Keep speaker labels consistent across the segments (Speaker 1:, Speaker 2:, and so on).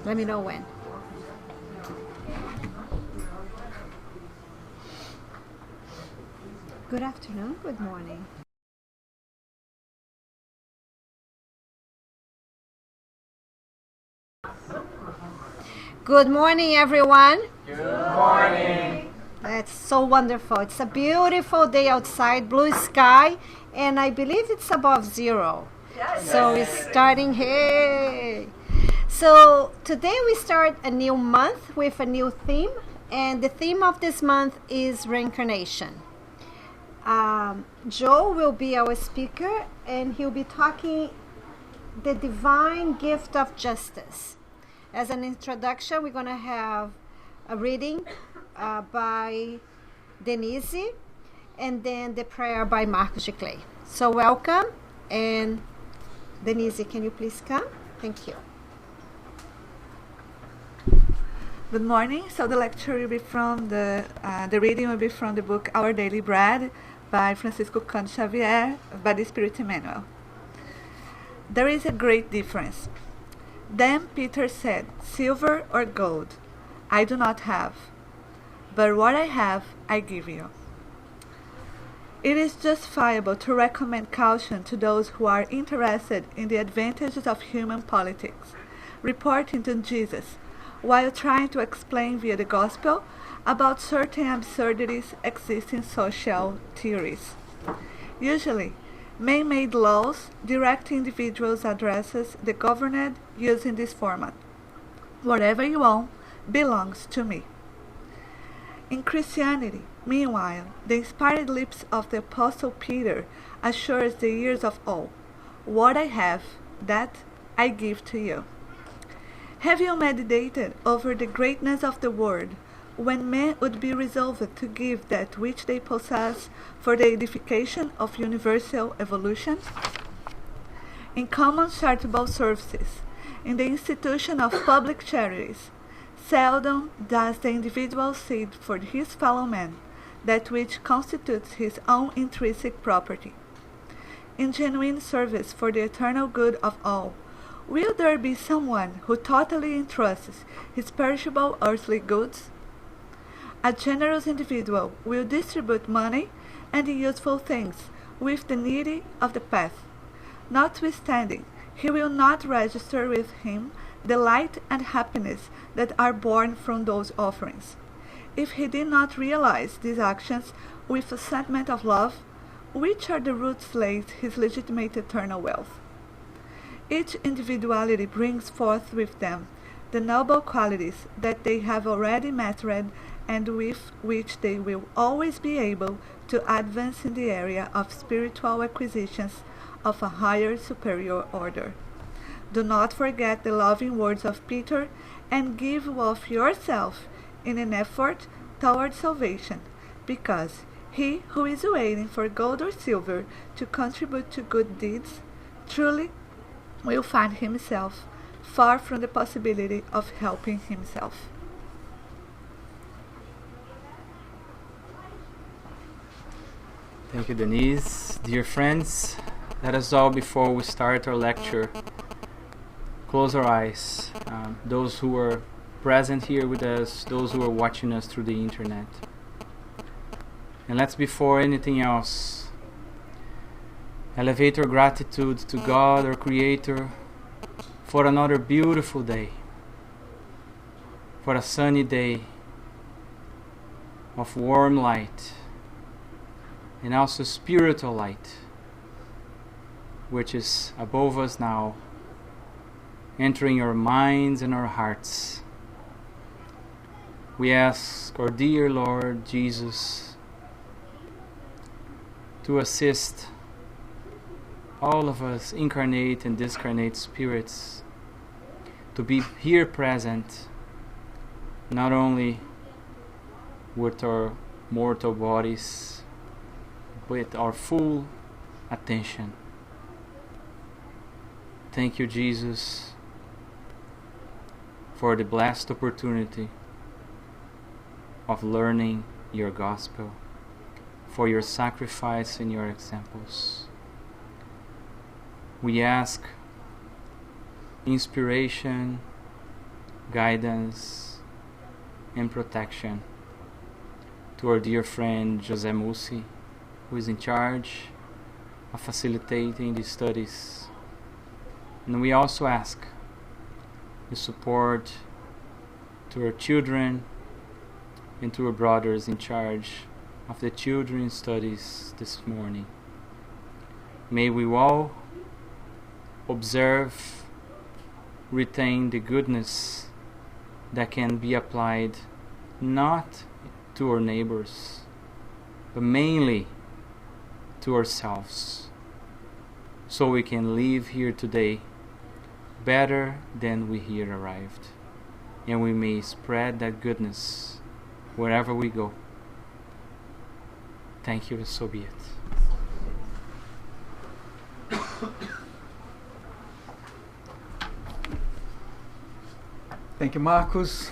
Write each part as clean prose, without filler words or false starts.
Speaker 1: Let me know when. Good afternoon, good morning. Good morning, everyone.
Speaker 2: Good morning.
Speaker 1: That's so wonderful. It's a beautiful day outside, blue sky, and I believe it's above zero.
Speaker 2: Yes.
Speaker 1: So it's starting, hey. So today we start a new month with a new theme, and the theme of this month is reincarnation. Joe will be our speaker, and he'll be talking the divine gift of justice. As an introduction, we're going to have a reading by Denis, and then the prayer by Marcos de Clay. So welcome, and Denis, can you please come? Thank you.
Speaker 3: Good morning. So the lecture will be from the reading will be from the book Our Daily Bread by Francisco Cândido Xavier by the Spirit Emmanuel. There is a great difference. Then Peter said, "Silver or gold, I do not have, but what I have I give you." It is justifiable to recommend caution to those who are interested in the advantages of human politics, reporting to Jesus, while trying to explain via the gospel about certain absurdities existing in social theories. Usually, man-made laws direct individuals' addresses the governed using this format. Whatever you own belongs to me. In Christianity, meanwhile, the inspired lips of the Apostle Peter assures the ears of all, "What I have, that I give to you." Have you meditated over the greatness of the world, when men would be resolved to give that which they possess for the edification of universal evolution? In common charitable services, in the institution of public charities, seldom does the individual seek for his fellow man that which constitutes his own intrinsic property. In genuine service for the eternal good of all, will there be someone who totally entrusts his perishable earthly goods? A generous individual will distribute money and useful things with the needy of the path. Notwithstanding, he will not register with him the light and happiness that are born from those offerings. If he did not realize these actions with a sentiment of love, which are the roots laid his legitimate eternal wealth? Each individuality brings forth with them the noble qualities that they have already mastered and with which they will always be able to advance in the area of spiritual acquisitions of a higher superior order. Do not forget the loving words of Peter, and give of yourself in an effort toward salvation, because he who is waiting for gold or silver to contribute to good deeds truly will find himself far from the possibility of helping himself.
Speaker 2: Thank you, Denise. Dear friends, let us all, before we start our lecture, close our eyes. Those who are present here with us, those who are watching us through the internet. And let's, before anything else, elevate our gratitude to God, our Creator, for another beautiful day, for a sunny day of warm light, and also spiritual light, which is above us now, entering our minds and our hearts. We ask our dear Lord Jesus to assist all of us incarnate and discarnate spirits to be here present, not only with our mortal bodies, with our full attention. Thank you, Jesus, for the blessed opportunity of learning your gospel, for your sacrifice and your examples. We ask inspiration, guidance, and protection to our dear friend José Mussi, who is in charge of facilitating these studies. And we also ask the support to our children and to our brothers in charge of the children's studies this morning. May we all observe, retain the goodness that can be applied not to our neighbors, but mainly to ourselves, so we can leave here today better than we here arrived, and we may spread that goodness wherever we go. Thank you, and so be it.
Speaker 4: Thank you, Marcos.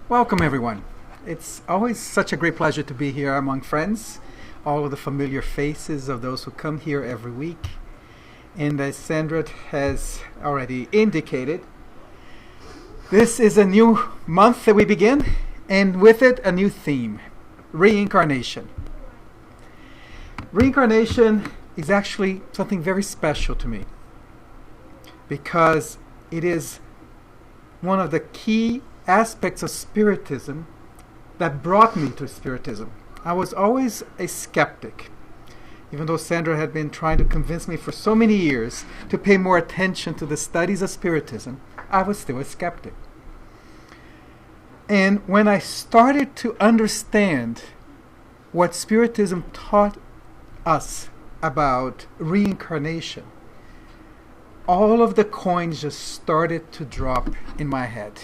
Speaker 4: Welcome, everyone. It's always such a great pleasure to be here among friends, all of the familiar faces of those who come here every week. And as Sandra has already indicated, this is a new month that we begin, and with it, a new theme, reincarnation. Reincarnation is actually something very special to me, because it is one of the key aspects of Spiritism that brought me to Spiritism. I was always a skeptic, even though Sandra had been trying to convince me for so many years to pay more attention to the studies of Spiritism. I was still a skeptic. And when I started to understand what Spiritism taught us about reincarnation, all of the coins just started to drop in my head.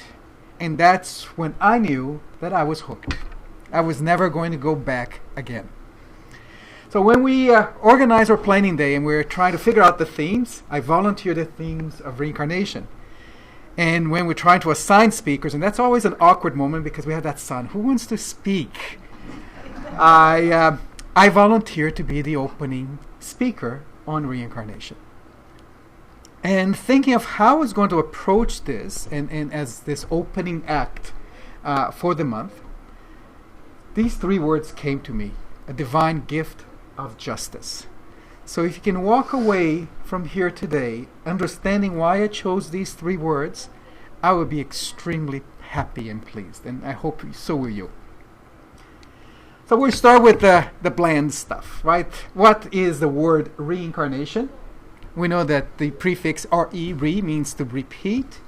Speaker 4: And that's when I knew that I was hooked. I was never going to go back again. So when we organized our planning day and we were trying to figure out the themes, I volunteered the themes of reincarnation. And when we're trying to assign speakers, and that's always an awkward moment because we have that son, who wants to speak? I volunteered to be the opening speaker on reincarnation. And thinking of how I was going to approach this, and as this opening act for the month, these three words came to me: a divine gift of justice. So if you can walk away from here today understanding why I chose these three words, I will be extremely happy and pleased, and I hope so will you. So we'll start with the bland stuff, right? What is the word reincarnation? We know that the prefix re, means to repeat,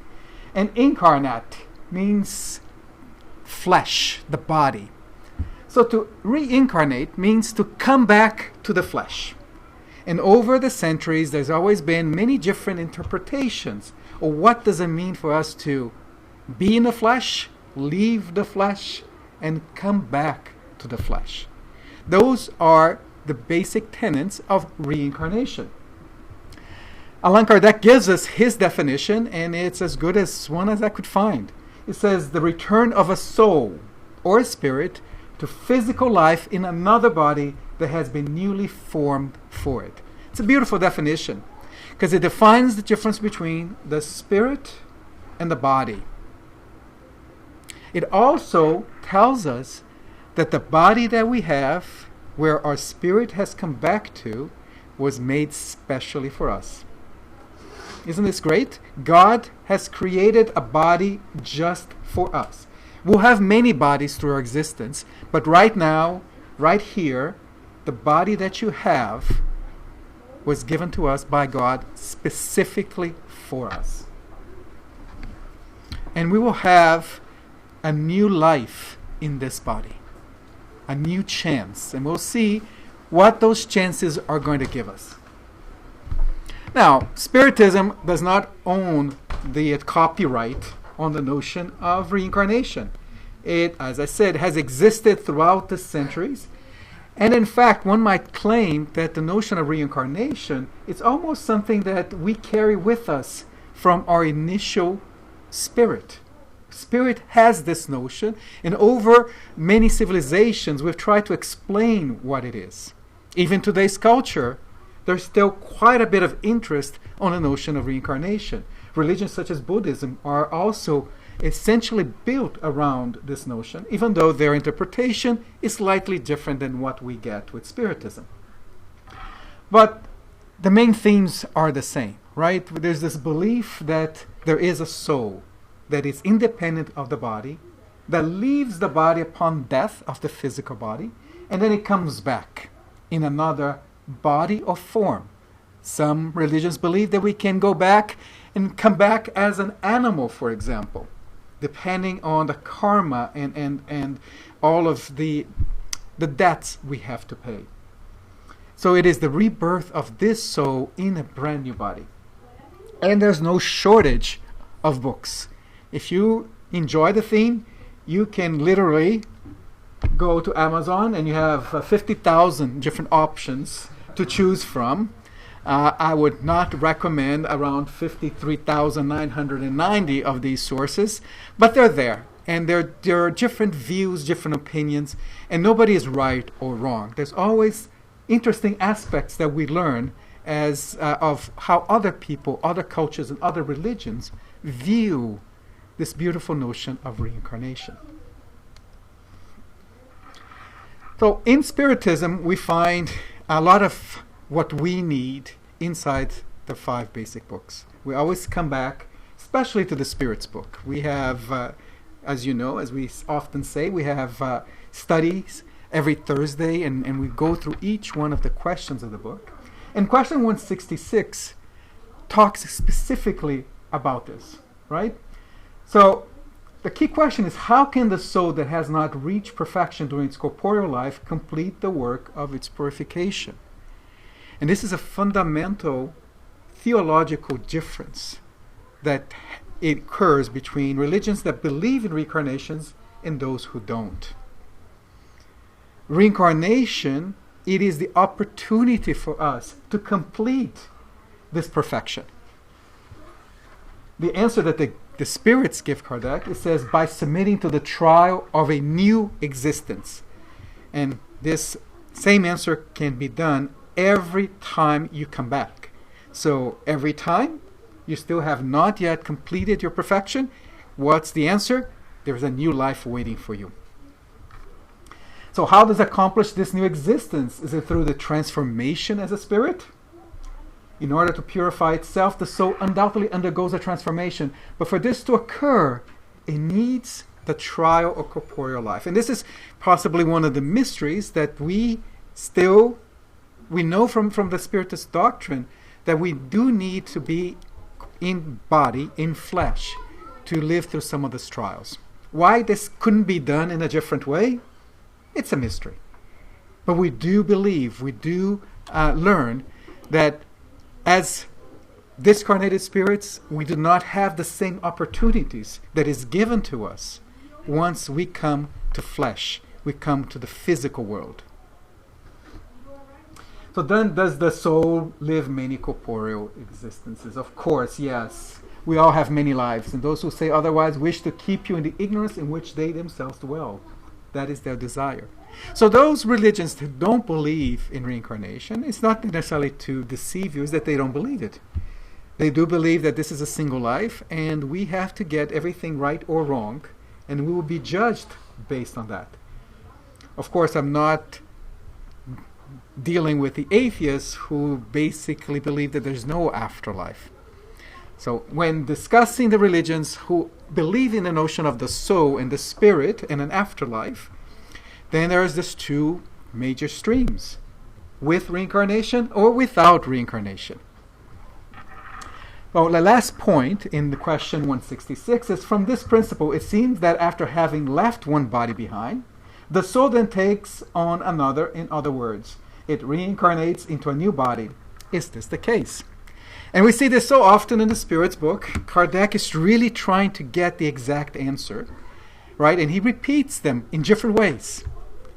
Speaker 4: and incarnate means flesh, the body. So to reincarnate means to come back to the flesh. And over the centuries, there's always been many different interpretations of what does it mean for us to be in the flesh, leave the flesh, and come back to the flesh. Those are the basic tenets of reincarnation. Allan Kardec gives us his definition, and it's as good as one as I could find. It says, the return of a soul or a spirit to physical life in another body that has been newly formed for it. It's a beautiful definition because it defines the difference between the spirit and the body. It also tells us that the body that we have, where our spirit has come back to, was made specially for us. Isn't this great? God has created a body just for us. We'll have many bodies through our existence, but right now, right here, the body that you have was given to us by God specifically for us. And we will have a new life in this body, a new chance, and we'll see what those chances are going to give us. Now, Spiritism does not own the copyright on the notion of reincarnation. It, as I said, has existed throughout the centuries. And in fact, one might claim that the notion of reincarnation is almost something that we carry with us from our initial spirit. Spirit has this notion, and over many civilizations, we've tried to explain what it is. Even today's culture, there's still quite a bit of interest on the notion of reincarnation. Religions such as Buddhism are also essentially built around this notion, even though their interpretation is slightly different than what we get with Spiritism. But the main themes are the same, right? There's this belief that there is a soul that is independent of the body, that leaves the body upon death of the physical body, and then it comes back in another body or form. Some religions believe that we can go back and come back as an animal, for example, depending on the karma and all of the debts we have to pay. So it is the rebirth of this soul in a brand new body. And there's no shortage of books. If you enjoy the theme, you can literally go to Amazon and you have 50,000 different options to choose from. I would not recommend around 53,990 of these sources, but they're there. And there are different views, different opinions, and nobody is right or wrong. There's always interesting aspects that we learn as of how other people, other cultures, and other religions view this beautiful notion of reincarnation. So in Spiritism, we find a lot of what we need inside the 5 basic books. We always come back, especially to the Spirits book. We have, as you know, as we often say, we have studies every Thursday, and we go through each one of the questions of the book. And question 166 talks specifically about this, right? So the key question is, how can the soul that has not reached perfection during its corporeal life complete the work of its purification? And this is a fundamental theological difference that occurs between religions that believe in reincarnations and those who don't. Reincarnation, it is the opportunity for us to complete this perfection. The answer that the spirits give Kardec, it says, by submitting to the trial of a new existence. And this same answer can be done every time you come back. So every time you still have not yet completed your perfection, what's the answer? There's a new life waiting for you. So how does it accomplish this new existence? Is it through the transformation as a spirit? In order to purify itself, the soul undoubtedly undergoes a transformation. But for this to occur, it needs the trial of corporeal life. And this is possibly one of the mysteries that we know from the Spiritist doctrine, that we do need to be in body, in flesh, to live through some of these trials. Why this couldn't be done in a different way? It's a mystery. But we do believe, we do learn that as discarnated spirits, we do not have the same opportunities that is given to us once we come to flesh, we come to the physical world. So then, does the soul live many corporeal existences? Of course, yes. We all have many lives, and those who say otherwise wish to keep you in the ignorance in which they themselves dwell. That is their desire. So those religions that don't believe in reincarnation, it's not necessarily to deceive you, it's that they don't believe it. They do believe that this is a single life, and we have to get everything right or wrong, and we will be judged based on that. Of course, I'm not dealing with the atheists who basically believe that there's no afterlife. So when discussing the religions who believe in the notion of the soul and the spirit and an afterlife, then there's these 2 major streams, with reincarnation or without reincarnation. Well, the last point in the question 166 is, from this principle, it seems that after having left one body behind, the soul then takes on another. In other words, it reincarnates into a new body. Is this the case? And we see this so often in the Spirits book. Kardec is really trying to get the exact answer, right? And he repeats them in different ways.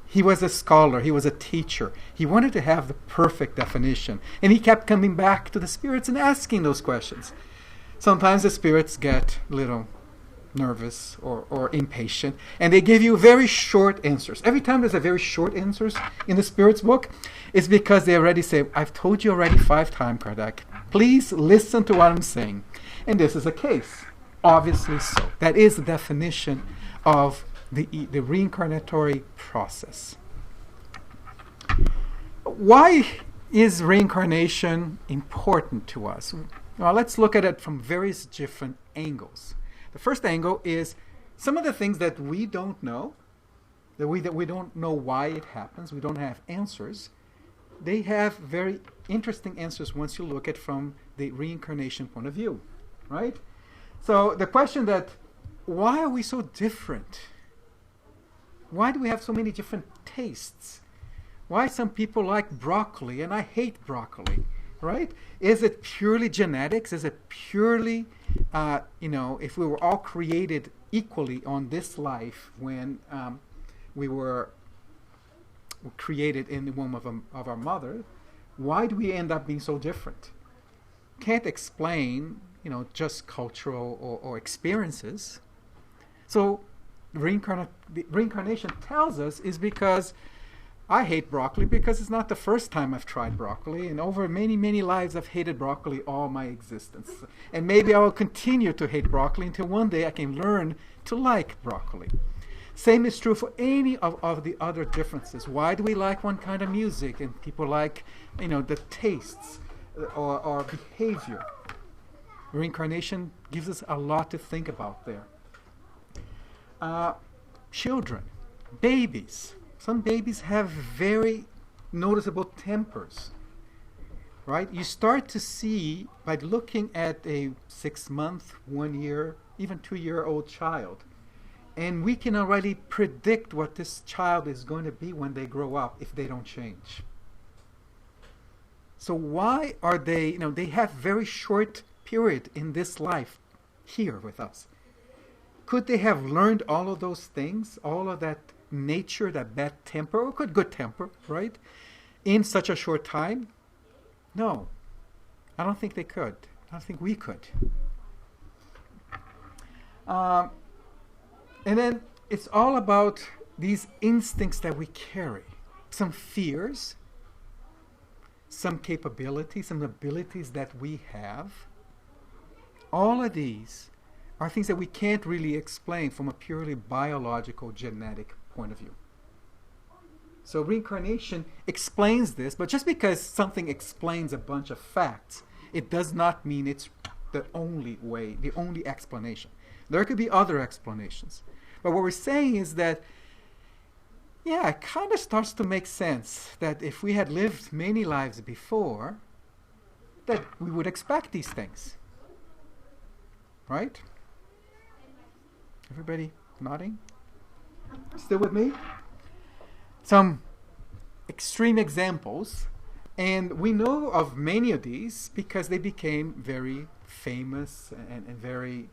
Speaker 4: He was a scholar. He was a teacher. He wanted to have the perfect definition. And he kept coming back to the spirits and asking those questions. Sometimes the spirits get a little nervous or impatient, and they give you very short answers. Every time there's a very short answers in the Spirits book, it's because they already say, I've told you already 5 times, Kardec. Please listen to what I'm saying. And this is a case. Obviously so. That is the definition of the reincarnatory process. Why is reincarnation important to us? Well, let's look at it from various different angles. The first angle is some of the things that we don't know, that we don't know why it happens, we don't have answers. They have very interesting answers once you look at from the reincarnation point of view, right? So the question that, why are we so different? Why do we have so many different tastes? Why some people like broccoli and I hate broccoli, right? Is it purely genetics? Is it purely, if we were all created equally on this life when we were created in the womb of our mother, why do we end up being so different? Can't explain, just cultural or experiences. So the reincarnation tells us is because I hate broccoli because it's not the first time I've tried broccoli, and over many, many lives I've hated broccoli all my existence. And maybe I will continue to hate broccoli until one day I can learn to like broccoli. Same is true for any of the other differences. Why do we like one kind of music and people like, the tastes or behavior? Reincarnation gives us a lot to think about there. Children, babies. Some babies have very noticeable tempers, right? You start to see by looking at a 6-month, 1 year, even 2-year-old child. And we can already predict what this child is going to be when they grow up if they don't change. So why are they, they have very short period in this life here with us. Could they have learned all of those things, all of that nature, that bad temper, or good temper, right, in such a short time? No, I don't think they could. I don't think we could. And then it's all about these instincts that we carry. Some fears, some capabilities, some abilities that we have. All of these are things that we can't really explain from a purely biological, genetic point of view. So reincarnation explains this, but just because something explains a bunch of facts, it does not mean it's the only way, the only explanation. There could be other explanations. But what we're saying is that, it kind of starts to make sense that if we had lived many lives before, that we would expect these things. Right? Everybody nodding? Still with me? Some extreme examples, and we know of many of these because they became very famous and very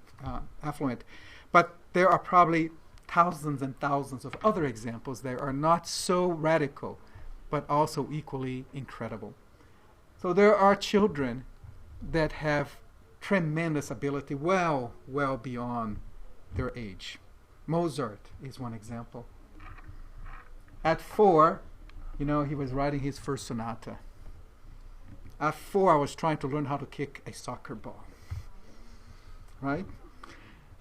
Speaker 4: affluent. But there are probably thousands and thousands of other examples that are not so radical, but also equally incredible. So there are children that have tremendous ability, well beyond their age. Mozart is one example. At 4, he was writing his first sonata. At 4, I was trying to learn how to kick a soccer ball. Right?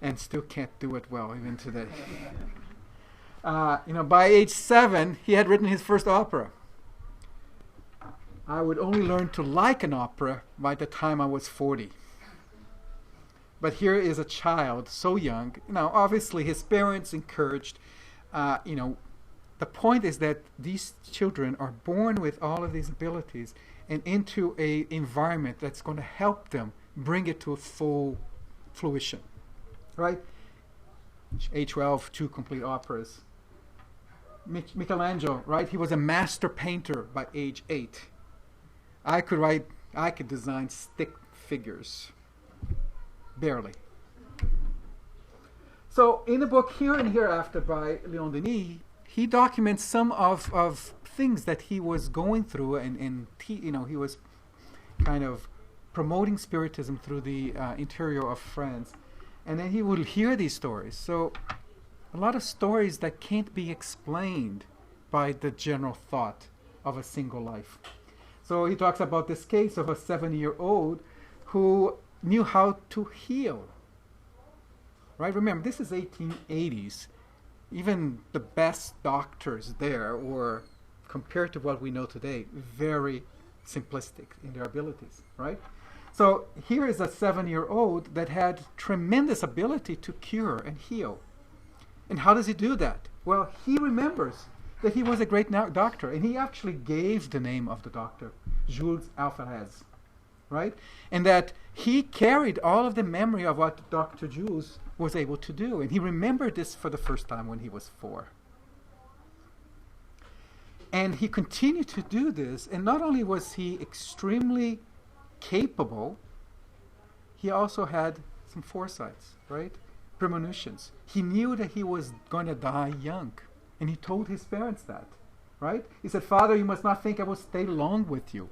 Speaker 4: And still can't do it well even today. By age 7, he had written his first opera. I would only learn to like an opera by the time I was 40. But here is a child so young. Obviously his parents encouraged. The point is that these children are born with all of these abilities and into a environment that's going to help them bring it to a full fruition. Right? Age 12, 2 complete operas. Michelangelo, right? He was a master painter by age 8. I could design stick figures. Barely. So in the book Here and Hereafter by Leon Denis, he documents some of things that he was going through, and he was kind of promoting Spiritism through the interior of France. And then he would hear these stories. So a lot of stories that can't be explained by the general thought of a single life. So he talks about this case of a 7-year-old who knew how to heal right? Remember, this is 1880s. Even the best doctors there were, compared to what we know today, very simplistic in their abilities, right? So here is a 7-year-old that had tremendous ability to cure and heal. And how does he do that? Well, he remembers that he was a great doctor, and he actually gave the name of the doctor, Jules Alvarez, right? And that he carried all of the memory of what Dr. Jules was able to do. And he remembered this for the first time when he was 4. And he continued to do this. And not only was he extremely capable, he also had some foresights, right? Premonitions. He knew that he was going to die young. And he told his parents that, right? He said, "Father, you must not think I will stay long with you."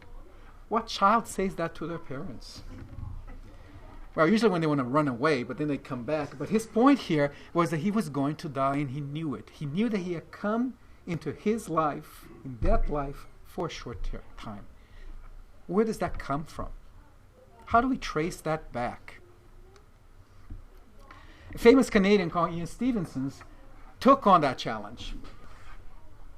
Speaker 4: What child says that to their parents? Well, usually when they want to run away, but then they come back. But his point here was that he was going to die, and he knew it. He knew that he had come into his life, in that life, for a short time. Where does that come from? How do we trace that back? A famous Canadian called Ian Stevenson took on that challenge.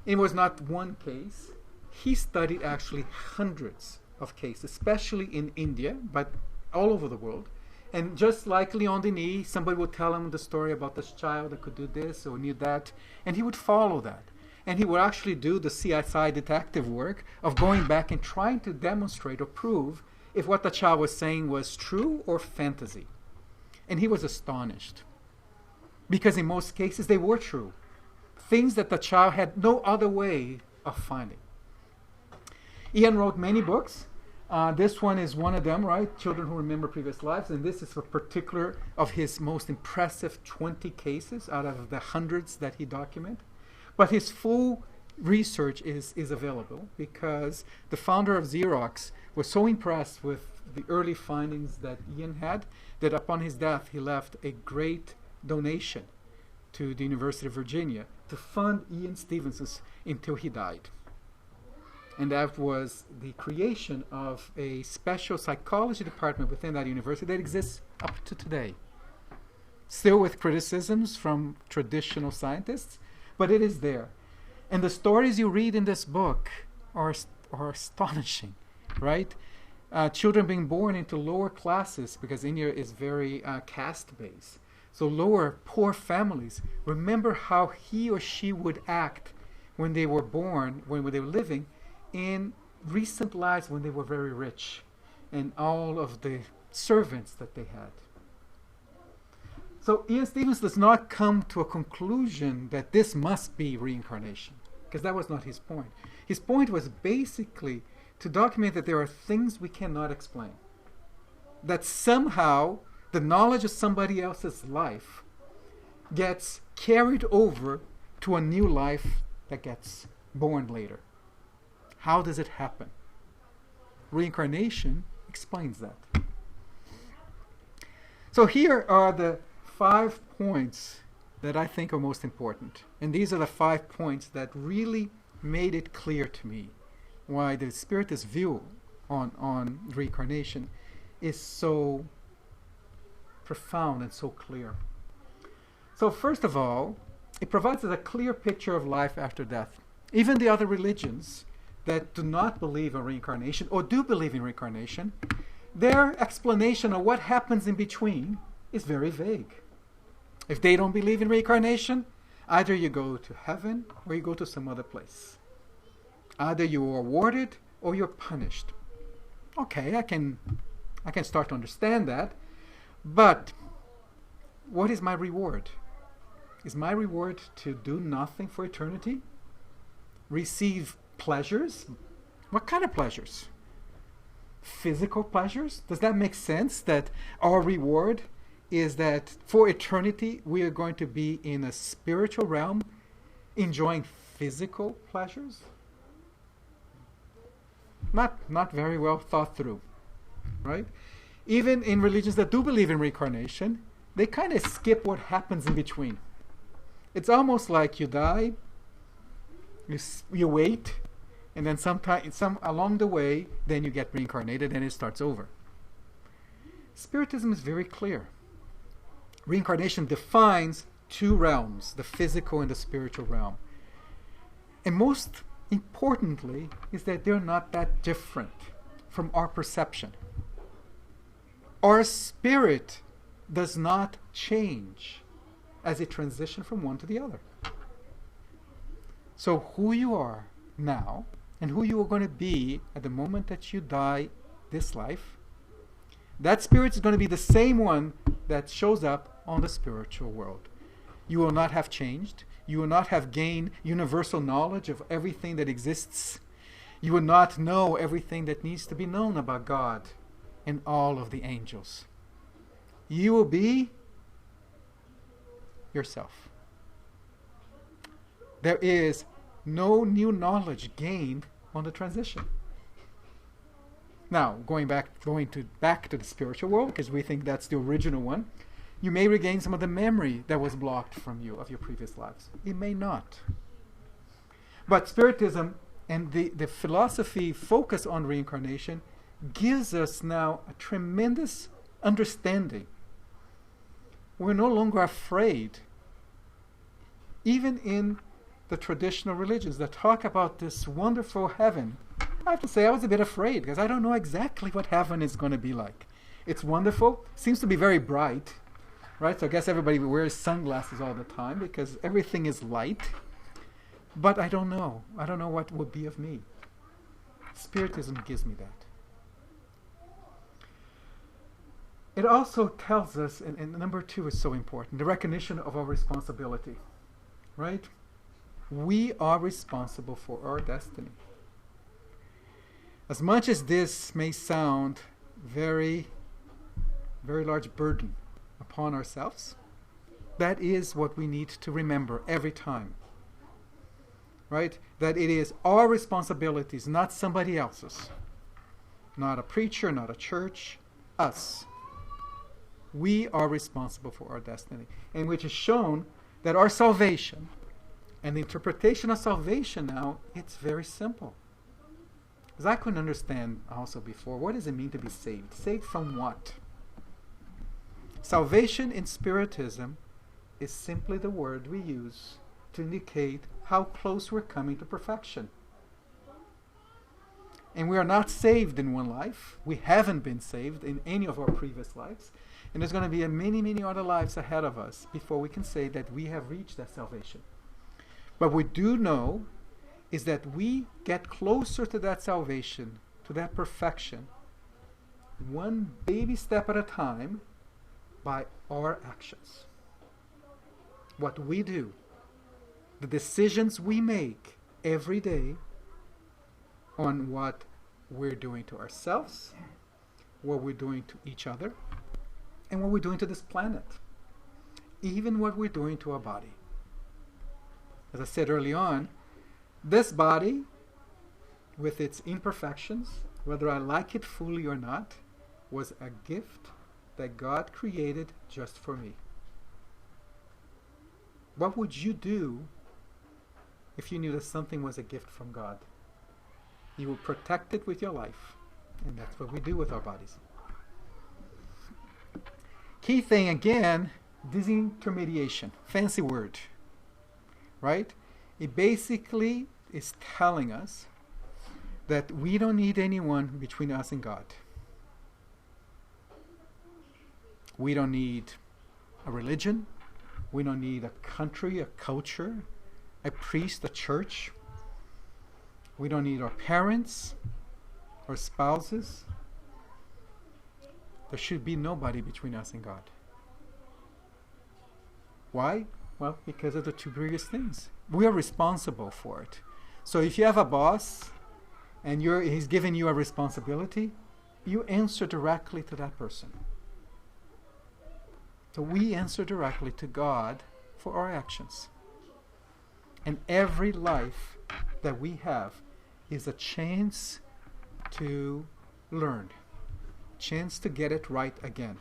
Speaker 4: It was not one case. He studied actually hundreds of cases, especially in India, but all over the world. And just like Leon Denis, somebody would tell him the story about this child that could do this or knew that, and he would follow that. And he would actually do the CSI detective work of going back and trying to demonstrate or prove if what the child was saying was true or fantasy. And he was astonished. Because in most cases they were true. Things that the child had no other way of finding. Ian wrote many books. This one is one of them, right? Children Who Remember Previous Lives. And this is a particular of his most impressive 20 cases out of the hundreds that he documented. But his full research is available because the founder of Xerox was so impressed with the early findings that Ian had that upon his death he left a great donation to the University of Virginia to fund Ian Stevenson until he died. And that was the creation of a special psychology department within that university that exists up to today. Still with criticisms from traditional scientists, but it is there. And the stories you read in this book are astonishing, right? Children being born into lower classes, because India is very caste-based. So lower, poor families, remember how he or she would act when they were born, when they were living, in recent lives when they were very rich, and all of the servants that they had. So Ian Stevenson does not come to a conclusion that this must be reincarnation, because that was not his point. His point was basically to document that there are things we cannot explain. That somehow the knowledge of somebody else's life gets carried over to a new life that gets born later. How does it happen? Reincarnation explains that. So here are the 5 points that I think are most important. And these are the 5 points that really made it clear to me why the Spiritist view on reincarnation is so profound and so clear. So first of all, it provides us a clear picture of life after death. Even the other religions that do not believe in reincarnation or do believe in reincarnation, their explanation of what happens in between is very vague. If they don't believe in reincarnation, either you go to heaven or you go to some other place. Either you are awarded or you're punished. Okay, I can start to understand that. But what is my reward? Is my reward to do nothing for eternity? Receive pleasures? What kind of pleasures? Physical pleasures? Does that make sense that our reward is that for eternity we are going to be in a spiritual realm enjoying physical pleasures? Not very well thought through, right? Even in religions that do believe in reincarnation, they kind of skip what happens in between. It's almost like you die, you wait, and then along the way, then you get reincarnated and it starts over. Spiritism is very clear. Reincarnation defines two realms, the physical and the spiritual realm. And most importantly is that they're not that different from our perception. Our spirit does not change as it transitions from one to the other. So who you are now and who you are going to be at the moment that you die this life, that spirit is going to be the same one that shows up on the spiritual world. You will not have changed. You will not have gained universal knowledge of everything that exists. You will not know everything that needs to be known about God and all of the angels. You will be yourself. There is no new knowledge gained on the transition. Now, going back to the spiritual world, because we think that's the original one, you may regain some of the memory that was blocked from you of your previous lives. It may not. But Spiritism and the philosophy focus on reincarnation gives us now a tremendous understanding. We're no longer afraid, even in the traditional religions that talk about this wonderful heaven. I have to say I was a bit afraid because I don't know exactly what heaven is going to be like. It's wonderful, seems to be very bright, right? So I guess everybody wears sunglasses all the time because everything is light. But I don't know. I don't know what would be of me. Spiritism gives me that. It also tells us, and number 2 is so important, the recognition of our responsibility, right? We are responsible for our destiny. As much as this may sound very, very large burden upon ourselves, that is what we need to remember every time. Right? That it is our responsibilities, not somebody else's. Not a preacher, not a church, us. We are responsible for our destiny. And which is shown that our salvation and the interpretation of salvation now, it's very simple. Because I couldn't understand also before, what does it mean to be saved? Saved from what? Salvation in Spiritism is simply the word we use to indicate how close we're coming to perfection. And we are not saved in one life. We haven't been saved in any of our previous lives. And there's going to be many, many other lives ahead of us before we can say that we have reached that salvation. But we do know is that we get closer to that salvation, to that perfection, one baby step at a time by our actions. What we do, the decisions we make every day on what we're doing to ourselves, what we're doing to each other, and what we're doing to this planet. Even what we're doing to our body. As I said early on, this body, with its imperfections, whether I like it fully or not, was a gift that God created just for me. What would you do if you knew that something was a gift from God? You would protect it with your life. And that's what we do with our bodies. Key thing again, disintermediation. Fancy word. Right? It basically is telling us that we don't need anyone between us and God. We don't need a religion. We don't need a country, a culture, a priest, a church. We don't need our parents or spouses. There should be nobody between us and God. Why? Well, because of the two previous things. We are responsible for it. So if you have a boss and he's giving you a responsibility, you answer directly to that person. So we answer directly to God for our actions. And every life that we have is a chance to learn, chance to get it right again.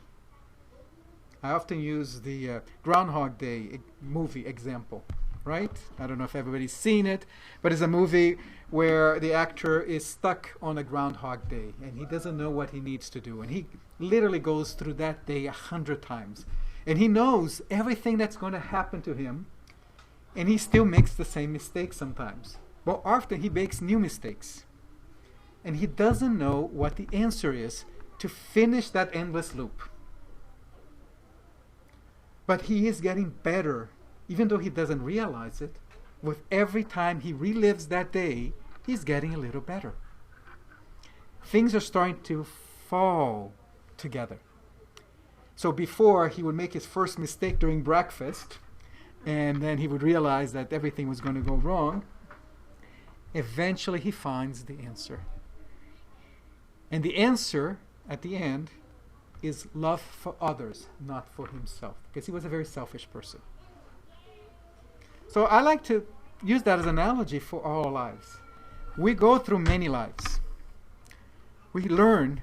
Speaker 4: I often use the Groundhog Day movie example, right? I don't know if everybody's seen it, but it's a movie where the actor is stuck on a Groundhog Day and he doesn't know what he needs to do. And he literally goes through that day 100 times. And he knows everything that's going to happen to him, and he still makes the same mistake sometimes. But often he makes new mistakes. And he doesn't know what the answer is to finish that endless loop. But he is getting better, even though he doesn't realize it. With every time he relives that day, he's getting a little better. Things are starting to fall together. So before, he would make his first mistake during breakfast, and then he would realize that everything was going to go wrong. Eventually, he finds the answer. And the answer, at the end, is love for others, not for himself. Because he was a very selfish person. So I like to use that as an analogy for our lives. We go through many lives. We learn.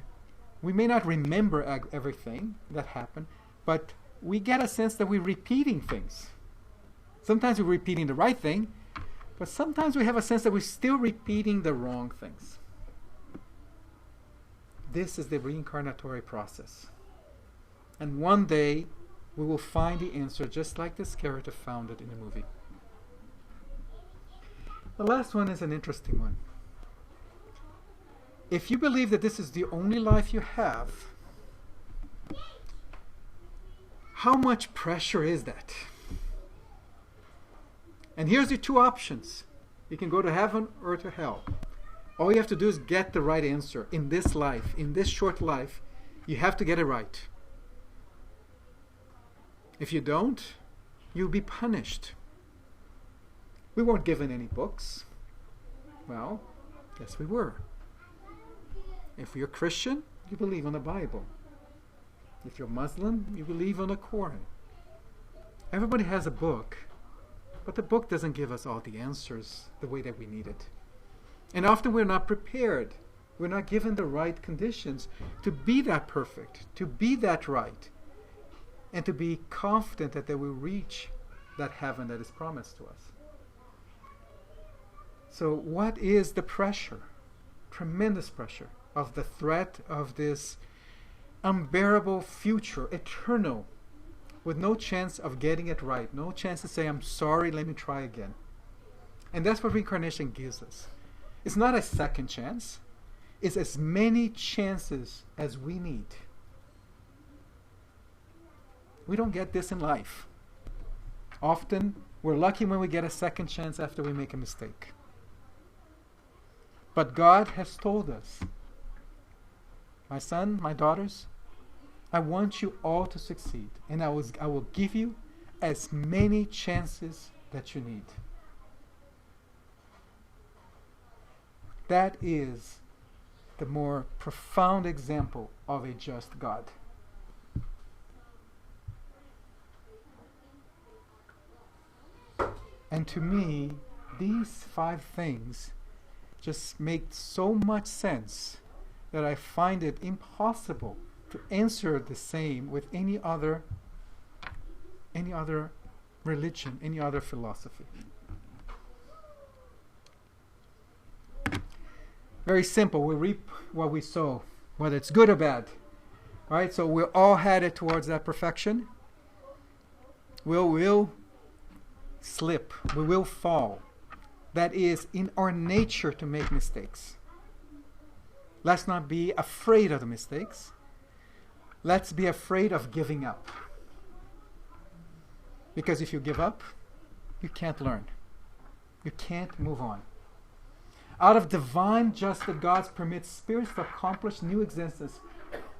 Speaker 4: We may not remember everything that happened, but we get a sense that we're repeating things. Sometimes we're repeating the right thing, but sometimes we have a sense that we're still repeating the wrong things. This is the reincarnatory process. And one day, we will find the answer just like this character found it in the movie. The last one is an interesting one. If you believe that this is the only life you have, how much pressure is that? And here's the two options. You can go to heaven or to hell. All you have to do is get the right answer in this life, in this short life. You have to get it right. If you don't, you'll be punished. We weren't given any books. Well, yes, we were. If you're Christian, you believe on the Bible. If you're Muslim, you believe on the Quran. Everybody has a book, but the book doesn't give us all the answers the way that we need it. And often we're not prepared. We're not given the right conditions to be that perfect, to be that right, and to be confident that they will reach that heaven that is promised to us. So what is the pressure? Tremendous pressure of the threat of this unbearable future, eternal, with no chance of getting it right, no chance to say, I'm sorry, let me try again. And that's what reincarnation gives us. It's not a second chance. It's as many chances as we need. We don't get this in life. Often, we're lucky when we get a second chance after we make a mistake. But God has told us, my son, my daughters, I want you all to succeed. And I will give you as many chances that you need. That is the more profound example of a just God. And to me, these 5 things just make so much sense that I find it impossible to answer the same with any other religion, any other philosophy. Very simple. We reap what we sow, whether it's good or bad. Right? So we're all headed towards that perfection. We will slip. We will fall. That is in our nature to make mistakes. Let's not be afraid of the mistakes. Let's be afraid of giving up. Because if you give up, you can't learn. You can't move on. Out of divine justice, God permits spirits to accomplish new existence,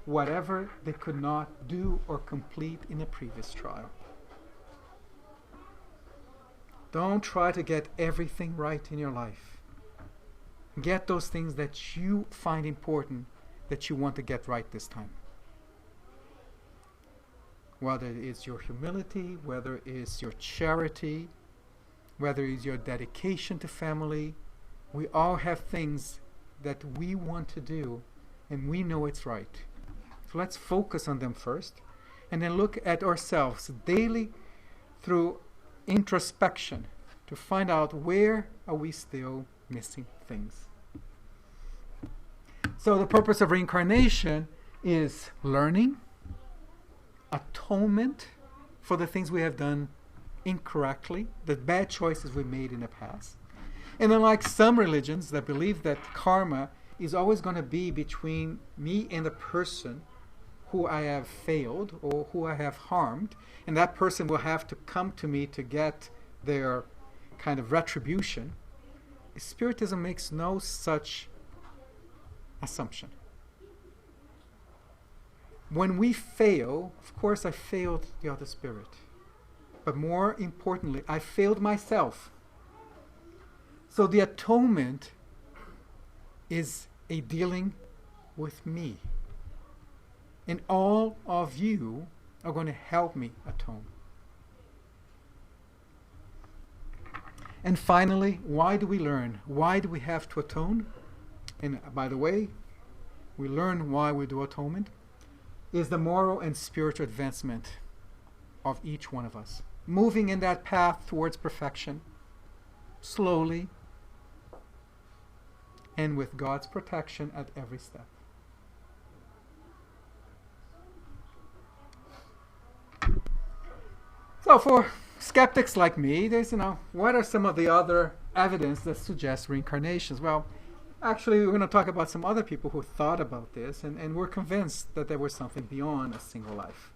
Speaker 4: whatever they could not do or complete in a previous trial. Don't try to get everything right in your life. Get those things that you find important, that you want to get right this time. Whether it's your humility, whether it's your charity, whether it's your dedication to family, we all have things that we want to do and we know it's right. So let's focus on them first and then look at ourselves daily through introspection to find out where are we still missing things. So the purpose of reincarnation is learning, atonement, for the things we have done incorrectly, the bad choices we made in the past. And unlike some religions that believe that karma is always going to be between me and the person who I have failed or who I have harmed, and that person will have to come to me to get their kind of retribution, Spiritism makes no such assumption. When we fail, of course I failed the other spirit. But more importantly, I failed myself. So the atonement is a dealing with me. And all of you are going to help me atone. And finally, why do we learn? Why do we have to atone? And by the way, we learn why we do atonement is the moral and spiritual advancement of each one of us. Moving in that path towards perfection, slowly, and with God's protection at every step. So for skeptics like me, there's, what are some of the other evidence that suggests reincarnations? Well, actually, we're going to talk about some other people who thought about this and were convinced that there was something beyond a single life.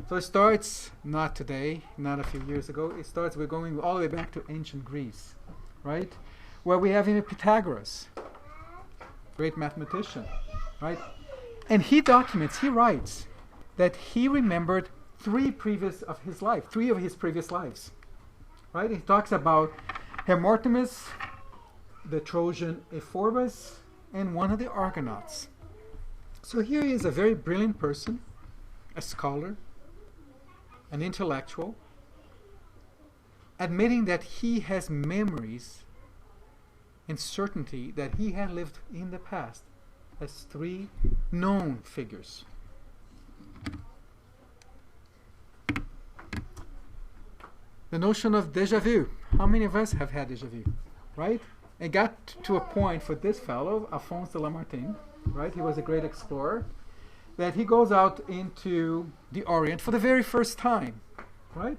Speaker 4: So it starts not today, not a few years ago. It starts, we're going all the way back to ancient Greece, right? Where we have even Pythagoras, great mathematician, right? And he writes that he remembered three of his previous lives, right? He talks about Hermortimus, the Trojan Euphorbus, and one of the Argonauts. So here he is, a very brilliant person, a scholar, an intellectual, admitting that he has memories and certainty that he had lived in the past as three known figures. The notion of déjà vu. How many of us have had déjà vu, right? It got to a point for this fellow, Alphonse de Lamartine, right? He was a great explorer, that he goes out into the Orient for the very first time, right?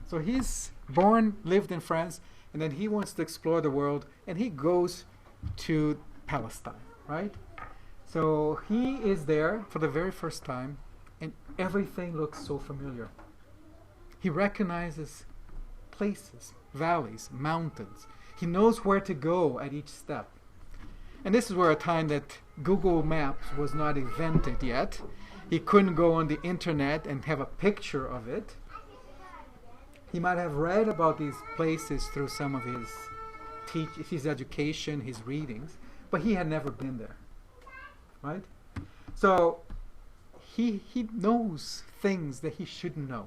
Speaker 4: So he's born, lived in France, and then he wants to explore the world, and he goes to Palestine, right? So he is there for the very first time, and everything looks so familiar. He recognizes places, valleys, mountains. He knows where to go at each step. And this is where a time that Google Maps was not invented yet. He couldn't go on the internet and have a picture of it. He might have read about these places through some of his education, his readings, but he had never been there, right? So he knows things that he shouldn't know,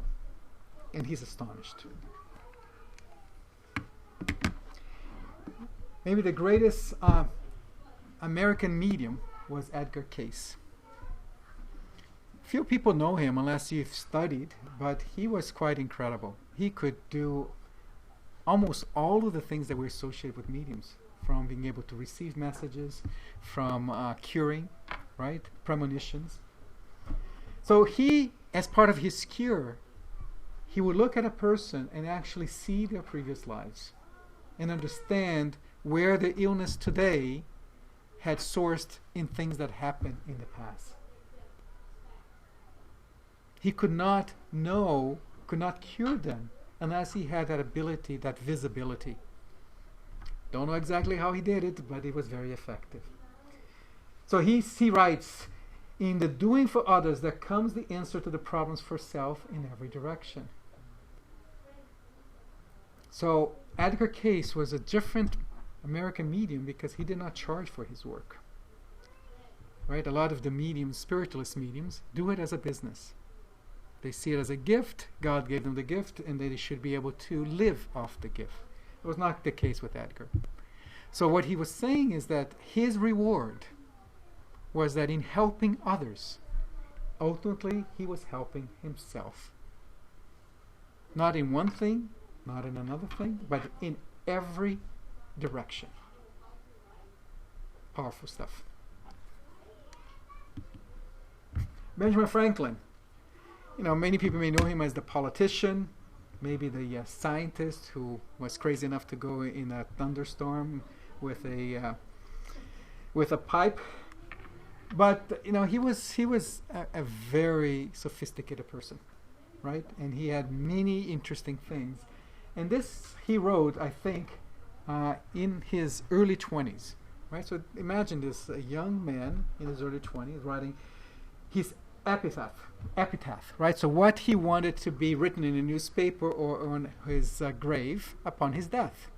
Speaker 4: and he's astonished. Maybe the greatest American medium was Edgar Cayce. Few people know him unless you've studied, but he was quite incredible. He could do almost all of the things that we associate with mediums, from being able to receive messages, from curing, right? Premonitions. So he, as part of his cure, he would look at a person and actually see their previous lives and understand where the illness today had sourced in things that happened in the past. He could not cure them unless he had that ability, that visibility. Don't know exactly how he did it, but it was very effective. So he writes, in the doing for others, there comes the answer to the problems for self in every direction. So Edgar Cayce was a different American medium because he did not charge for his work. Right? A lot of the mediums, spiritualist mediums, do it as a business. They see it as a gift. God gave them the gift, and they should be able to live off the gift. It was not the case with Edgar. So what he was saying is that his reward was that in helping others, ultimately he was helping himself. Not in one thing, not in another thing, but in every direction. Powerful stuff. Benjamin Franklin. many people may know him as the politician, maybe the scientist who was crazy enough to go in a thunderstorm with a pipe. But he was a very sophisticated person, right? And he had many interesting things. And this he wrote, I think, in his early 20s, right? So imagine this, a young man in his early 20s writing his epitaph, right? So what he wanted to be written in a newspaper or on his grave upon his death.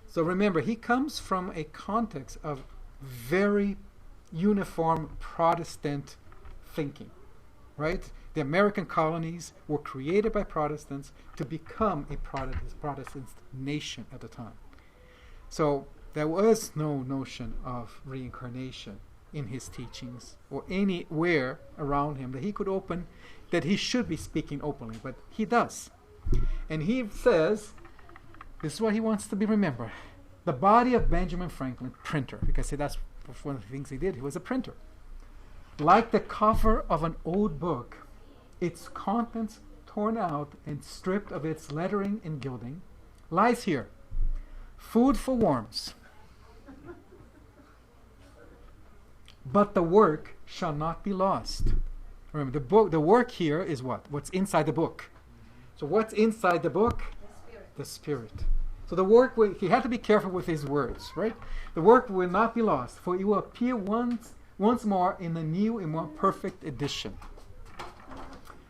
Speaker 4: So remember, he comes from a context of very uniform Protestant thinking, right? The American colonies were created by Protestants to become a Protestant nation at the time. So there was no notion of reincarnation in his teachings or anywhere around him that he could open, that he should be speaking openly, but he does. And he says, this is what he wants to be remembered. The body of Benjamin Franklin, printer, because that's one of the things he did. He was a printer. Like the cover of an old book, its contents torn out and stripped of its lettering and gilding, lies here, food for worms. But the work shall not be lost. Remember, the work here is what? What's inside the book. So what's inside the book? The Spirit. So the work, he had to be careful with his words, right? The work will not be lost, for it will appear once more in a new and more perfect edition,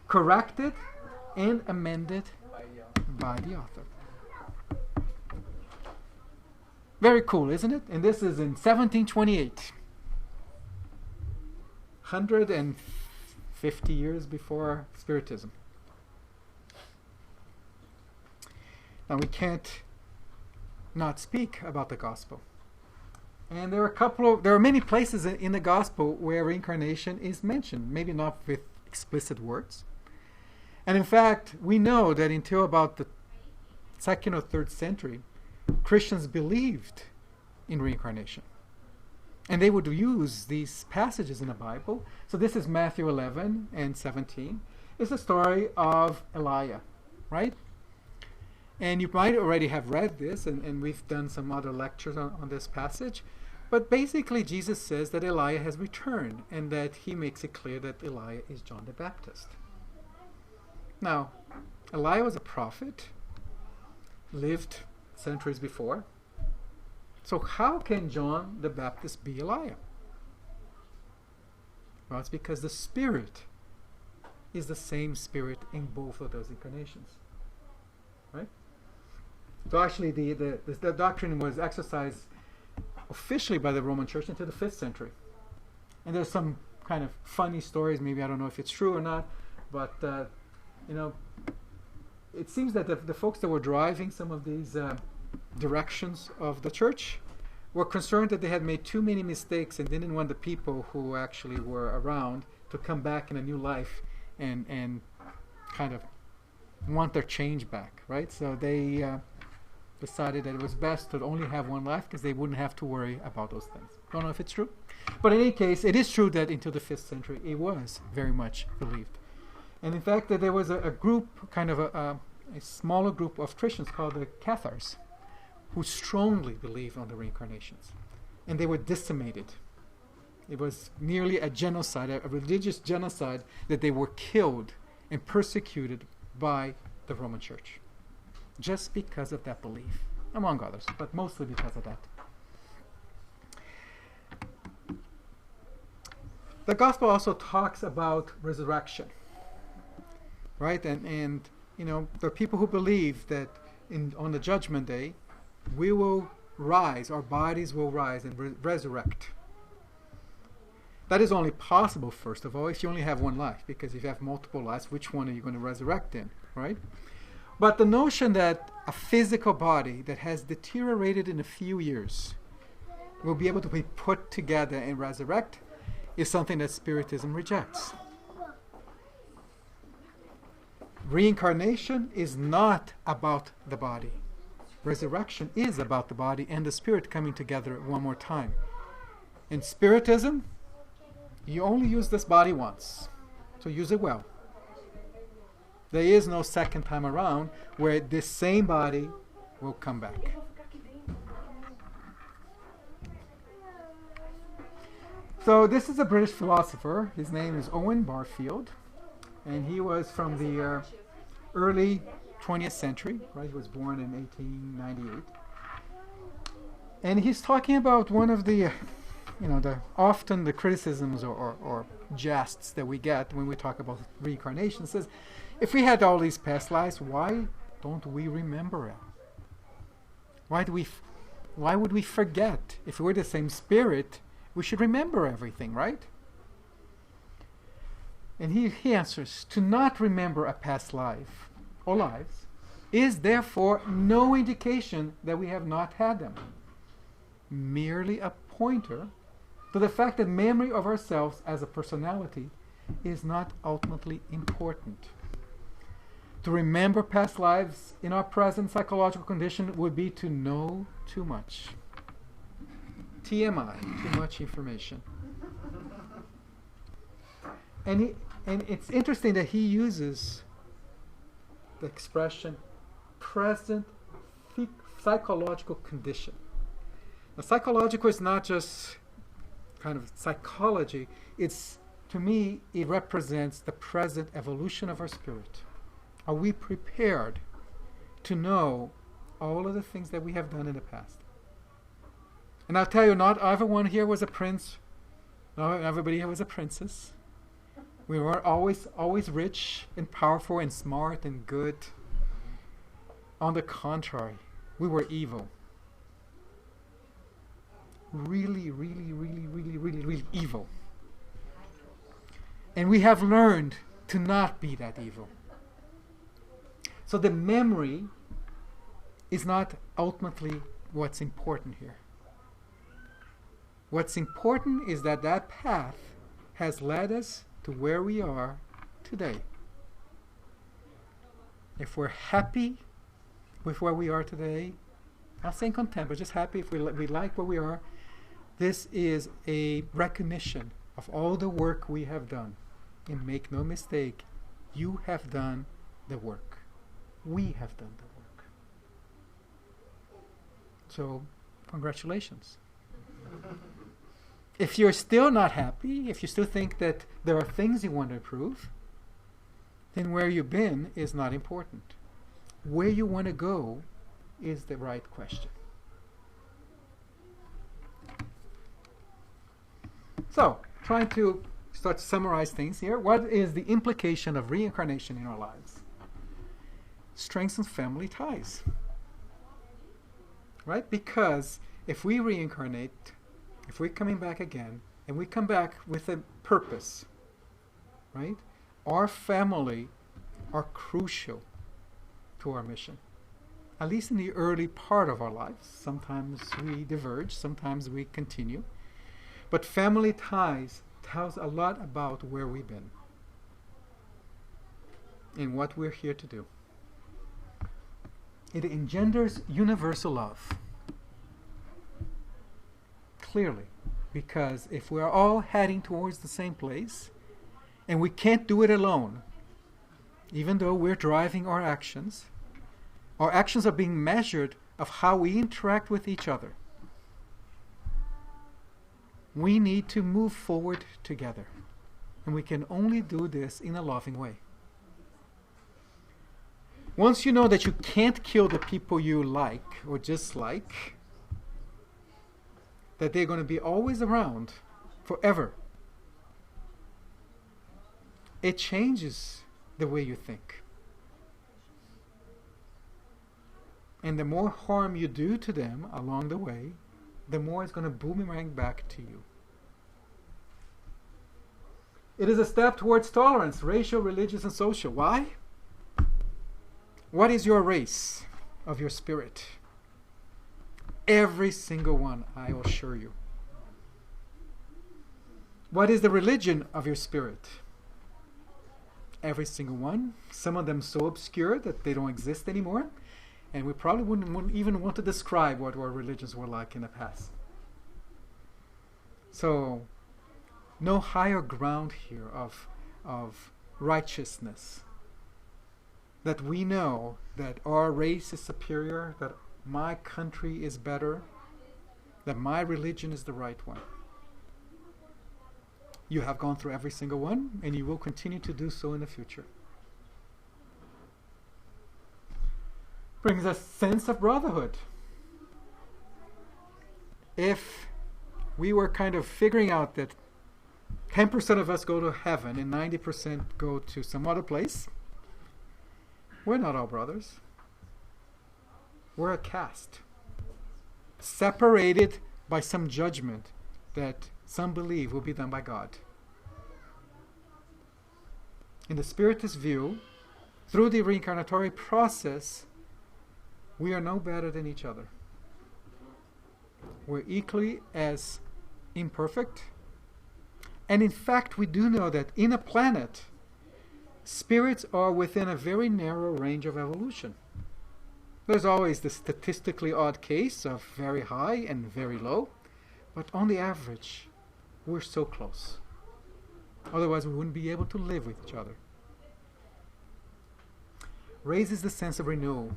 Speaker 4: corrected and amended by the author. Very cool, isn't it? And this is in 1728. 150 years before Spiritism. Now we can't not speak about the gospel. And there are many places in the gospel where reincarnation is mentioned, maybe not with explicit words. And in fact, we know that until about the 2nd or 3rd century, Christians believed in reincarnation. And they would use these passages in the Bible. So this is Matthew 11 and 17. It's the story of Elijah, right? And you might already have read this, and we've done some other lectures on this passage. But basically, Jesus says that Elijah has returned, and that he makes it clear that Elijah is John the Baptist. Now, Elijah was a prophet, lived centuries before. So how can John the Baptist be Elijah? Well, it's because the Spirit is the same Spirit in both of those incarnations. Right? So actually the doctrine was exercised officially by the Roman Church until the 5th century. And there's some kind of funny stories, maybe I don't know if it's true or not, but it seems that the folks that were driving some of these directions of the church were concerned that they had made too many mistakes and didn't want the people who actually were around to come back in a new life and kind of want their change back, right? So they decided that it was best to only have one life because they wouldn't have to worry about those things. Don't know if it's true. But in any case, it is true that until the 5th century it was very much believed. And in fact, that there was a group, kind of a smaller group of Christians called the Cathars, who strongly believed on the reincarnations. And they were decimated. It was nearly a genocide, a religious genocide, that they were killed and persecuted by the Roman Church. Just because of that belief, among others, but mostly because of that. The Gospel also talks about resurrection. Right? And there are people who believe that on the Judgment Day, we will rise, our bodies will rise and resurrect. That is only possible, first of all, if you only have one life, because if you have multiple lives, which one are you going to resurrect in, right? But the notion that a physical body that has deteriorated in a few years will be able to be put together and resurrect is something that Spiritism rejects. Reincarnation is not about the body. Resurrection is about the body and the spirit coming together one more time. In Spiritism, you only use this body once, so use it well. There is no second time around where this same body will come back. So this is a British philosopher. His name is Owen Barfield, and he was from the early 20th century. Right, he was born in 1898, and he's talking about one of the, often the criticisms or jests that we get when we talk about reincarnation. Says, if we had all these past lives, why don't we remember it? Why would we forget? If we're the same spirit, we should remember everything, right? And he answers, to not remember a past life or lives is therefore no indication that we have not had them. Merely a pointer to the fact that memory of ourselves as a personality is not ultimately important. To remember past lives in our present psychological condition would be to know too much. TMI, too much information. And it's interesting that he uses the expression present psychological condition. Now, psychological is not just kind of psychology. It's, to me, it represents the present evolution of our spirit. Are we prepared to know all of the things that we have done in the past? And I'll tell you, not everyone here was a prince. Not everybody here was a princess. We weren't always rich and powerful and smart and good. On the contrary, we were evil. Really, really, really, really, really, really evil. And we have learned to not be that evil. So the memory is not ultimately what's important here. What's important is that that path has led us to where we are today. If we're happy with where we are today, not saying content, but just happy, if we like where we are, this is a recognition of all the work we have done. And make no mistake, you have done the work. We have done the work. So, congratulations. If you're still not happy, if you still think that there are things you want to improve, then where you've been is not important. Where you want to go is the right question. So, trying to start to summarize things here. What is the implication of reincarnation in our lives? Strengthens family ties. Right? Because if we reincarnate, if we're coming back again, and we come back with a purpose, right? Our family are crucial to our mission. At least in the early part of our lives. Sometimes we diverge, sometimes we continue. But family ties tells a lot about where we've been and what we're here to do. It engenders universal love. Clearly, because if we're all heading towards the same place, and we can't do it alone, even though we're driving our actions are being measured of how we interact with each other. We need to move forward together, and we can only do this in a loving way. Once you know that you can't kill the people you like or dislike, that they're going to be always around forever, it changes the way you think. And the more harm you do to them along the way, the more it's going to boomerang back to you. It is a step towards tolerance, racial, religious, and social. Why? What is your race of your spirit? Every single one, I will assure you. What is the religion of your spirit? Every single one. Some of them so obscure that they don't exist anymore. And we probably wouldn't even want to describe what our religions were like in the past. So, no higher ground here of righteousness. that we know that our race is superior, that my country is better, that my religion is the right one. You have gone through every single one, and you will continue to do so in the future. Brings a sense of brotherhood. If we were kind of figuring out that 10% of us go to heaven and 90% go to some other place, we're not all brothers. We're a caste, separated by some judgment that some believe will be done by God. In the Spiritist view, through the reincarnatory process, we are no better than each other. We're equally as imperfect. And in fact, we do know that in a planet, spirits are within a very narrow range of evolution. There's always the statistically odd case of very high and very low, but on the average, we're so close. Otherwise, we wouldn't be able to live with each other. Raises the sense of renewal.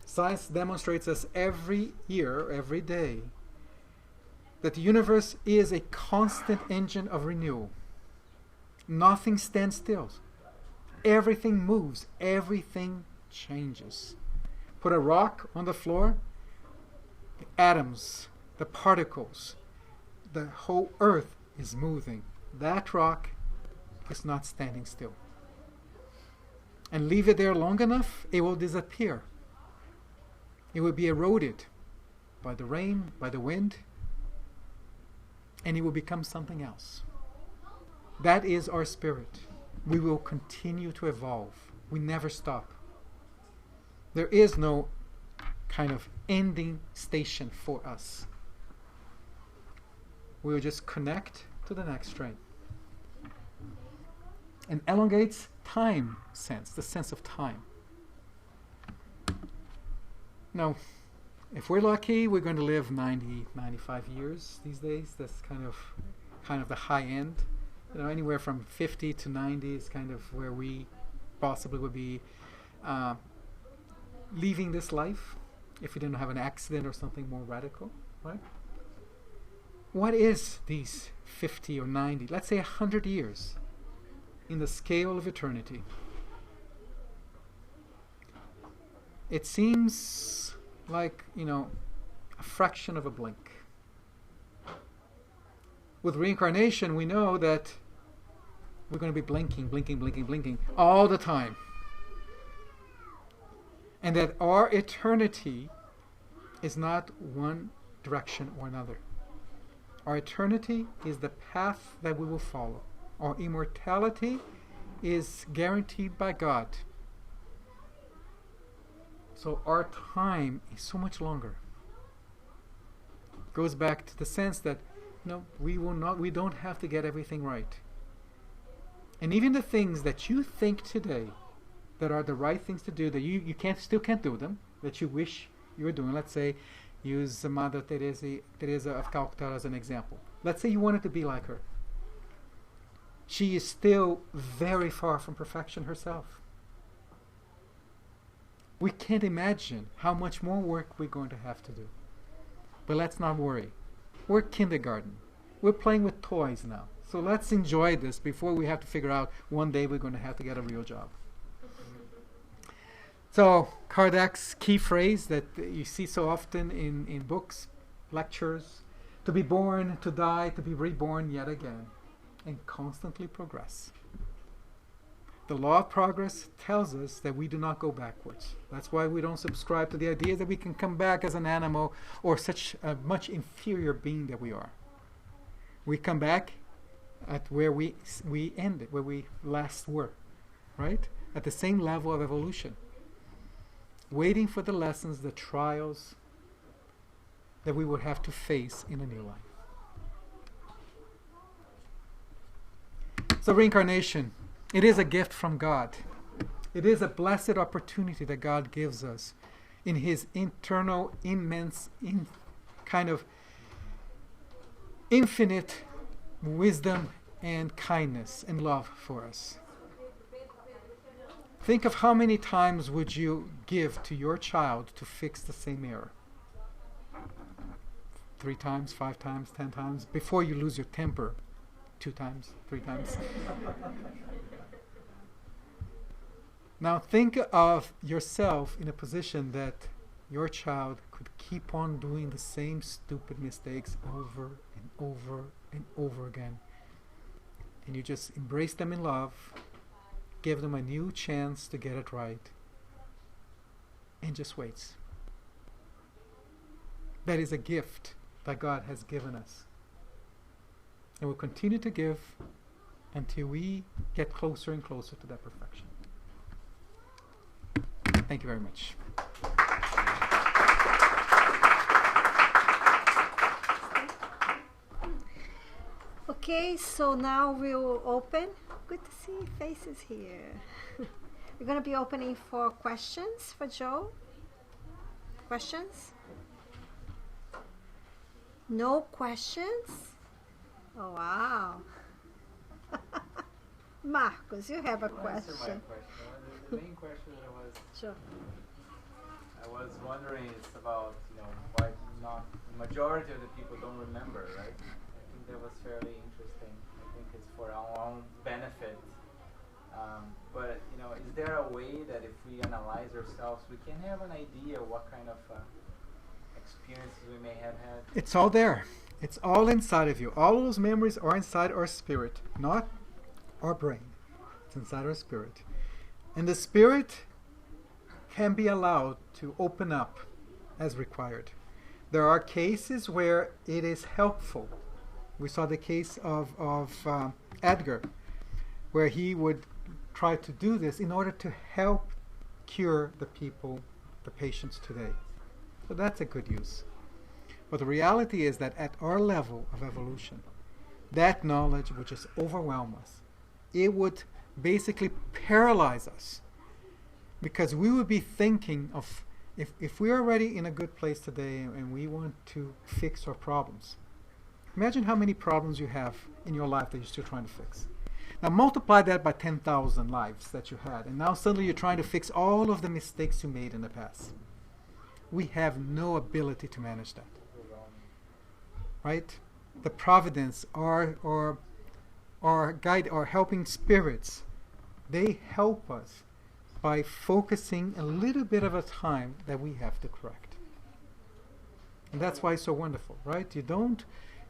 Speaker 4: Science demonstrates us every year, every day, that the universe is a constant engine of renewal. Nothing stands still. Everything moves. Everything changes. Put a rock on the floor, the atoms, the particles, the whole earth is moving. That rock is not standing still. And leave it there long enough, it will disappear. It will be eroded by the rain, by the wind, and it will become something else. That is our spirit. We will continue to evolve. We never stop. There is no kind of ending station for us. We will just connect to the next train. And elongates time sense, the sense of time. Now, if we're lucky, we're going to live 90, 95 years these days. That's kind of the high end. You know, anywhere from 50 to 90 is kind of where we possibly would be leaving this life if we didn't have an accident or something more radical, right? What is these 50 or 90, let's say 100 years in the scale of eternity? It seems like, a fraction of a blink. With reincarnation, we know that we're going to be blinking all the time. And that our eternity is not one direction or another. Our eternity is the path that we will follow. Our immortality is guaranteed by God. So our time is so much longer. It goes back to the sense that we don't have to get everything right. And even the things that you think today that are the right things to do, that you still can't do them, that you wish you were doing. Let's say, use Mother Teresa of Calcutta as an example. Let's say you wanted to be like her. She is still very far from perfection herself. We can't imagine how much more work we're going to have to do. But let's not worry. We're kindergarten. We're playing with toys now. So let's enjoy this before we have to figure out one day we're going to have to get a real job. So Kardec's key phrase that you see so often in books, lectures, to be born, to die, to be reborn yet again, and constantly progress. The law of progress tells us that we do not go backwards. That's why we don't subscribe to the idea that we can come back as an animal or such a much inferior being that we are. We come back at where we ended, where we last were, right? At the same level of evolution. Waiting for the lessons, the trials that we would have to face in a new life. So reincarnation, it is a gift from God. It is a blessed opportunity that God gives us in His internal, immense, kind of infinite wisdom and kindness and love for us. Think of how many times would you give to your child to fix the same error? 3 times, 5 times, 10 times, before you lose your temper 2 times, 3 times. Now think of yourself in a position that your child could keep on doing the same stupid mistakes over and over and over again. And you just embrace them in love, give them a new chance to get it right, and just waits. That is a gift that God has given us. And we'll continue to give until we get closer and closer to that perfection. Thank you very much.
Speaker 1: Okay, so now we'll open. Good to see faces here. We're going to be opening for questions for Joe. Questions? No questions? Oh, wow. Marcos, you have a question.
Speaker 2: Answer my question. The main question was,
Speaker 1: Sure.
Speaker 2: I was wondering, it's about, why not the majority of the people don't remember, right? I think that was fairly interesting. I think it's for our own benefit. But is there a way that if we analyze ourselves, we can have an idea what kind of experiences we may have had?
Speaker 4: It's all there. It's all inside of you. All those memories are inside our spirit, not our brain. It's inside our spirit. And the spirit can be allowed to open up as required. There are cases where it is helpful. We saw the case of Edgar, where he would try to do this in order to help cure the patients today. So that's a good use. But the reality is that at our level of evolution, that knowledge would just overwhelm us. It would basically paralyze us, because we would be thinking of, if we're already in a good place today and we want to fix our problems, imagine how many problems you have in your life that you're still trying to fix. Now multiply that by 10,000 lives that you had, and now suddenly you're trying to fix all of the mistakes you made in the past. We have no ability to manage that. Right? The providence, our guide, our helping spirits, they help us by focusing a little bit of a time that we have to correct. And that's why it's so wonderful, right?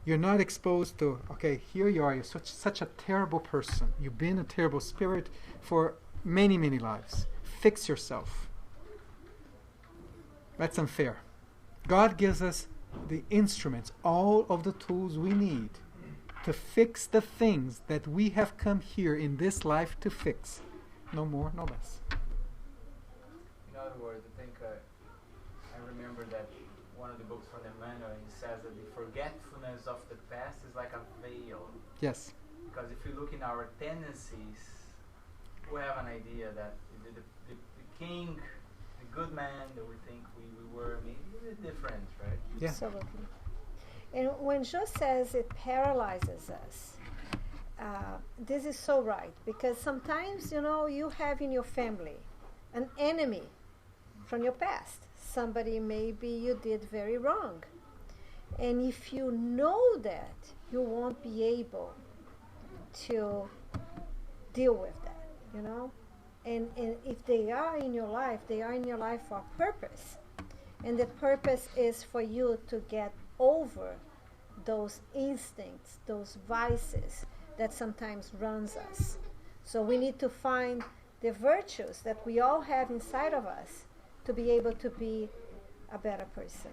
Speaker 4: You're not exposed to, okay, here you are, you're such a terrible person. You've been a terrible spirit for many, many lives. Fix yourself. That's unfair. God gives us the instruments, all of the tools we need to fix the things that we have come here in this life to fix. No more, no less.
Speaker 2: In other words, I think I remember that one of the books from Emmanuel, he says that the forgetfulness of the past is like a veil.
Speaker 4: Yes.
Speaker 2: Because if you look in our tendencies, we have an idea that the king, the good man that we think we were, maybe a bit different, right?
Speaker 4: Yeah.
Speaker 1: Absolutely. And when Joe says it paralyzes us, this is so right, because sometimes, you have in your family an enemy from your past. Somebody maybe you did very wrong. And if you know that, you won't be able to deal with that, And if they are in your life, they are in your life for a purpose. And the purpose is for you to get over those instincts, those vices that sometimes runs us. So we need to find the virtues that we all have inside of us to be able to be a better person,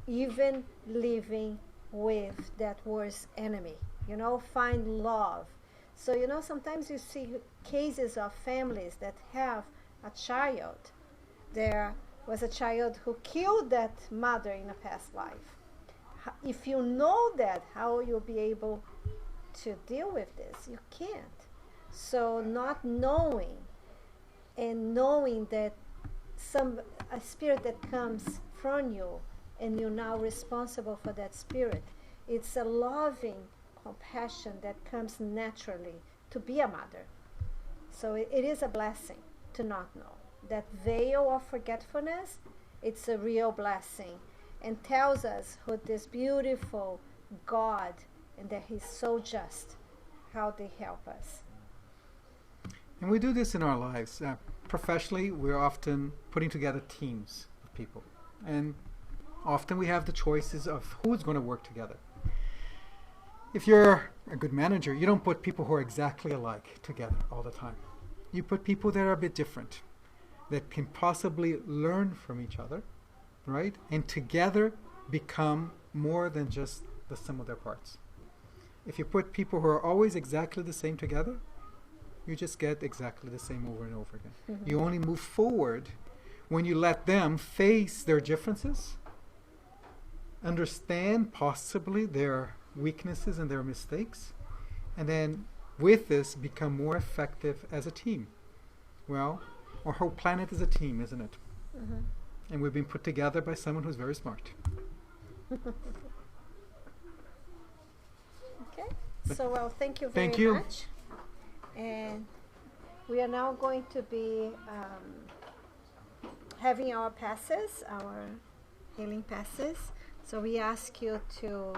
Speaker 1: even living with that worst enemy. Find love. So, sometimes you see cases of families that have a child. There was a child who killed that mother in a past life. If you know that, how you'll be able to deal with this? You can't. So not knowing, and knowing that a spirit that comes from you, and you're now responsible for that spirit, it's a loving compassion that comes naturally to be a mother. So it is a blessing to not know. That veil of forgetfulness, it's a real blessing, and tells us who this beautiful God, and that He's so just, how they help us.
Speaker 4: And we do this in our lives. Professionally, we're often putting together teams of people. And often we have the choices of who's going to work together. If you're a good manager, you don't put people who are exactly alike together all the time. You put people that are a bit different, that can possibly learn from each other, right? And together become more than just the sum of their parts. If you put people who are always exactly the same together, you just get exactly the same over and over again. Mm-hmm. You only move forward when you let them face their differences, understand possibly their weaknesses and their mistakes, and then with this become more effective as a team. Well, our whole planet is a team, isn't it? Mm-hmm. And we've been put together by someone who's very smart.
Speaker 1: Okay, so well, thank you very much. And we are now going to be having our passes, our healing passes. So we ask you to